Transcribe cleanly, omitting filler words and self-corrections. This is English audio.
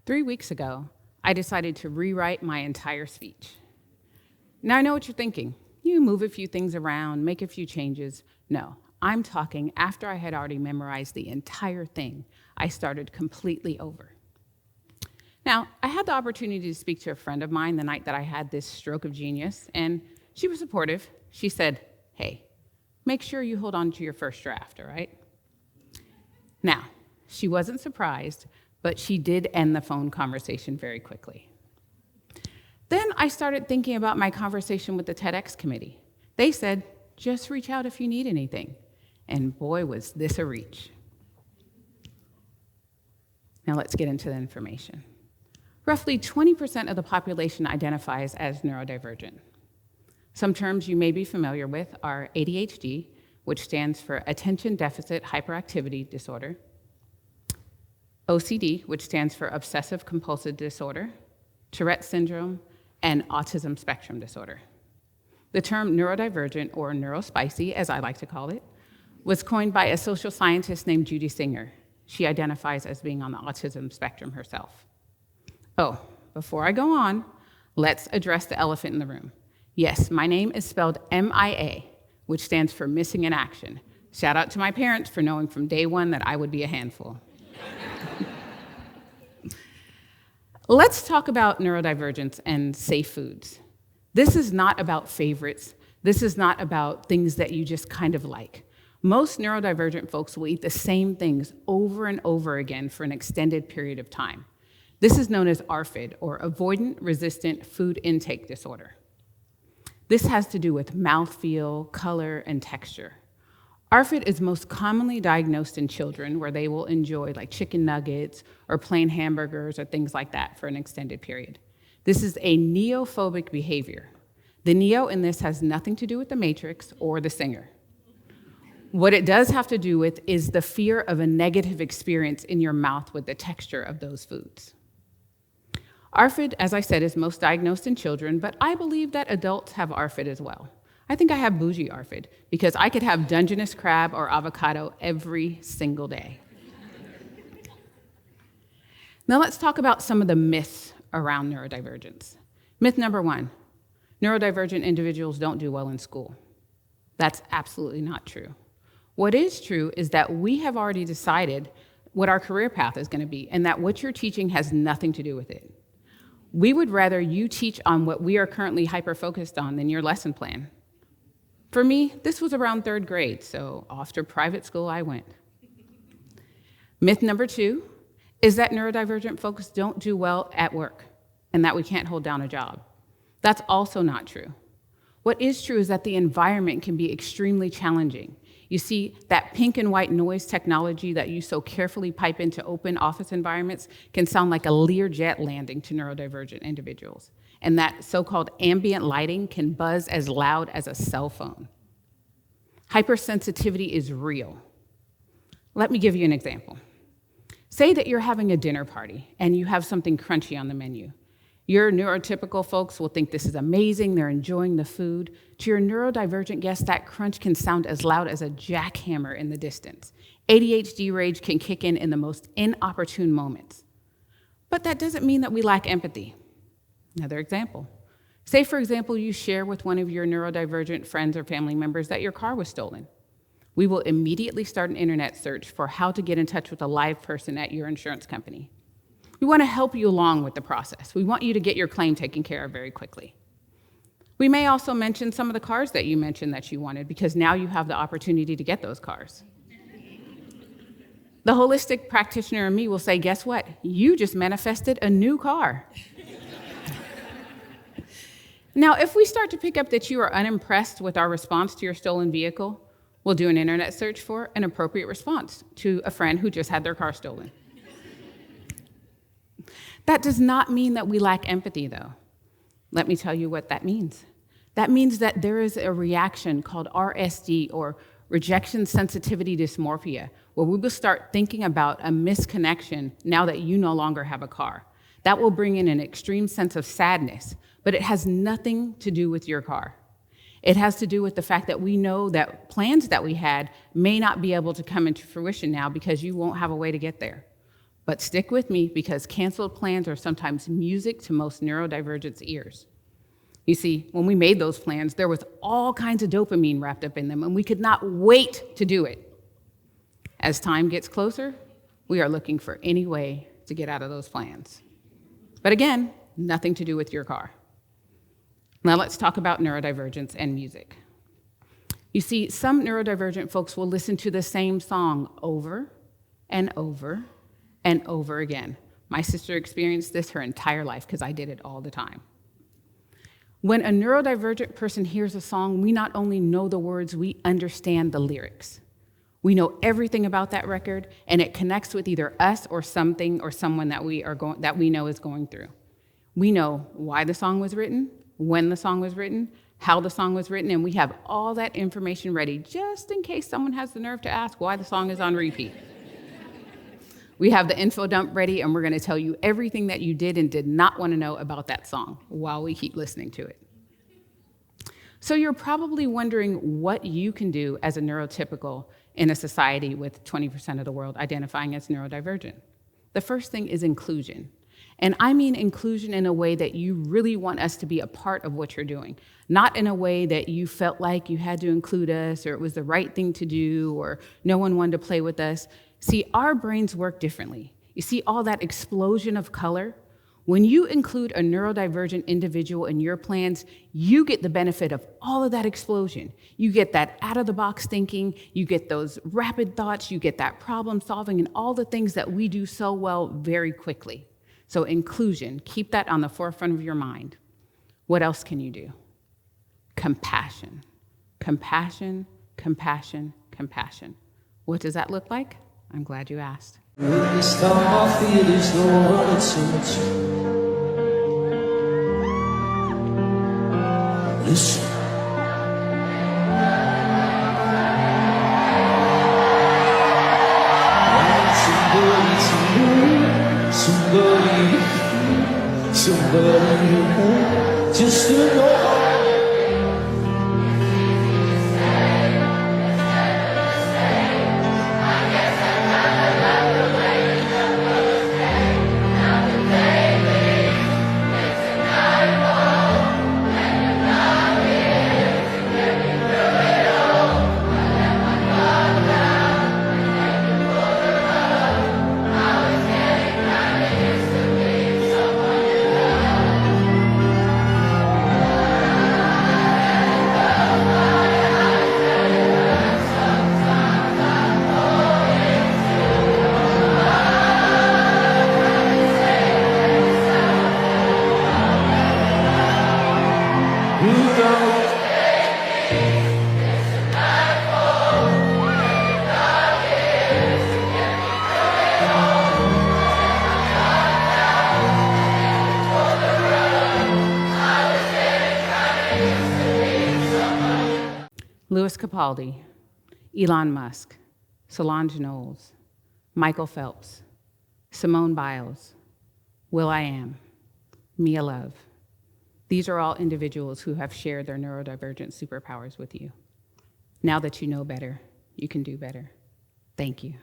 3 weeks ago, I decided to rewrite my entire speech. Now I know what you're thinking. You move a few things around, make a few changes. No, I'm talking after I had already memorized the entire thing. I started completely over. Now, I had the opportunity to speak to a friend of mine the night that I had this stroke of genius, and she was supportive. She said, hey, make sure you hold on to your first draft, all right? Now, she wasn't surprised, but she did end the phone conversation very quickly. Then I started thinking about my conversation with the TEDx committee. They said, just reach out if you need anything. And boy, was this a reach. Now let's get into the information. Roughly 20% of the population identifies as neurodivergent. Some terms you may be familiar with are AuDHD, which stands for Attention Deficit Hyperactivity Disorder, OCD, which stands for Obsessive Compulsive Disorder, Tourette Syndrome, and Autism Spectrum Disorder. The term neurodivergent, or neuro-spicy, as I like to call it, was coined by a social scientist named Judy Singer. She identifies as being on the autism spectrum herself. Oh, before I go on, let's address the elephant in the room. Yes, my name is spelled MIA, which stands for Missing in Action. Shout out to my parents for knowing from day one that I would be a handful. Let's talk about neurodivergence and safe foods. This is not about favorites. This is not about things that you just kind of like. Most neurodivergent folks will eat the same things over and over again for an extended period of time. This is known as ARFID, or Avoidant Resistant Food Intake Disorder. This has to do with mouthfeel, color, and texture. ARFID is most commonly diagnosed in children, where they will enjoy like chicken nuggets or plain hamburgers or things like that for an extended period. This is a neophobic behavior. The neo in this has nothing to do with the Matrix or the singer. What it does have to do with is the fear of a negative experience in your mouth with the texture of those foods. ARFID, as I said, is most diagnosed in children, but I believe that adults have ARFID as well. I think I have bougie ARFID because I could have Dungeness crab or avocado every single day. Now let's talk about some of the myths around neurodivergence. Myth number 1, neurodivergent individuals don't do well in school. That's absolutely not true. What is true is that we have already decided what our career path is going to be, and that what you're teaching has nothing to do with it. We would rather you teach on what we are currently hyper-focused on than your lesson plan. For me, this was around 3rd grade, so off to private school I went. Myth number 2 is that neurodivergent folks don't do well at work and that we can't hold down a job. That's also not true. What is true is that the environment can be extremely challenging. You see, that pink and white noise technology that you so carefully pipe into open office environments can sound like a Learjet landing to neurodivergent individuals. And that so-called ambient lighting can buzz as loud as a cell phone. Hypersensitivity is real. Let me give you an example. Say that you're having a dinner party and you have something crunchy on the menu. Your neurotypical folks will think this is amazing, they're enjoying the food. To your neurodivergent guests, that crunch can sound as loud as a jackhammer in the distance. ADHD rage can kick in the most inopportune moments. But that doesn't mean that we lack empathy. Another example. Say, for example, you share with one of your neurodivergent friends or family members that your car was stolen. We will immediately start an internet search for how to get in touch with a live person at your insurance company. We want to help you along with the process. We want you to get your claim taken care of very quickly. We may also mention some of the cars that you mentioned that you wanted, because now you have the opportunity to get those cars. The holistic practitioner in me will say, guess what? You just manifested a new car. Now, if we start to pick up that you are unimpressed with our response to your stolen vehicle, we'll do an internet search for an appropriate response to a friend who just had their car stolen. That does not mean that we lack empathy, though. Let me tell you what that means. That means that there is a reaction called RSD, or rejection sensitivity dysmorphia, where we will start thinking about a misconnection now that you no longer have a car. That will bring in an extreme sense of sadness, but it has nothing to do with your car. It has to do with the fact that we know that plans that we had may not be able to come into fruition now because you won't have a way to get there. But stick with me because canceled plans are sometimes music to most neurodivergent's ears. You see, when we made those plans, there was all kinds of dopamine wrapped up in them, and we could not wait to do it. As time gets closer, we are looking for any way to get out of those plans. But again, nothing to do with your car. Now let's talk about neurodivergence and music. You see, some neurodivergent folks will listen to the same song over and over and over again. My sister experienced this her entire life because I did it all the time. When a neurodivergent person hears a song, we not only know the words, we understand the lyrics. We know everything about that record, and it connects with either us or something or someone that we know is going through. We know why the song was written, when the song was written, how the song was written, and we have all that information ready just in case someone has the nerve to ask why the song is on repeat. We have the info dump ready, and we're going to tell you everything that you did and did not want to know about that song while we keep listening to it. So you're probably wondering what you can do as a neurotypical in a society with 20% of the world identifying as neurodivergent. The first thing is inclusion. And I mean inclusion in a way that you really want us to be a part of what you're doing, not in a way that you felt like you had to include us or it was the right thing to do or no one wanted to play with us. See, our brains work differently. You see all that explosion of color? When you include a neurodivergent individual in your plans, you get the benefit of all of that explosion. You get that out-of-the-box thinking, you get those rapid thoughts, you get that problem solving, and all the things that we do so well very quickly. So inclusion, keep that on the forefront of your mind. What else can you do? Compassion. Compassion, compassion, compassion. What does that look like? I'm glad you asked. This time I feel as though it's so much. Listen. Somebody, just to know. Louis Capaldi, Elon Musk, Solange Knowles, Michael Phelps, Simone Biles, will.i.am, Mia Love. These are all individuals who have shared their neurodivergent superpowers with you. Now that you know better, you can do better. Thank you.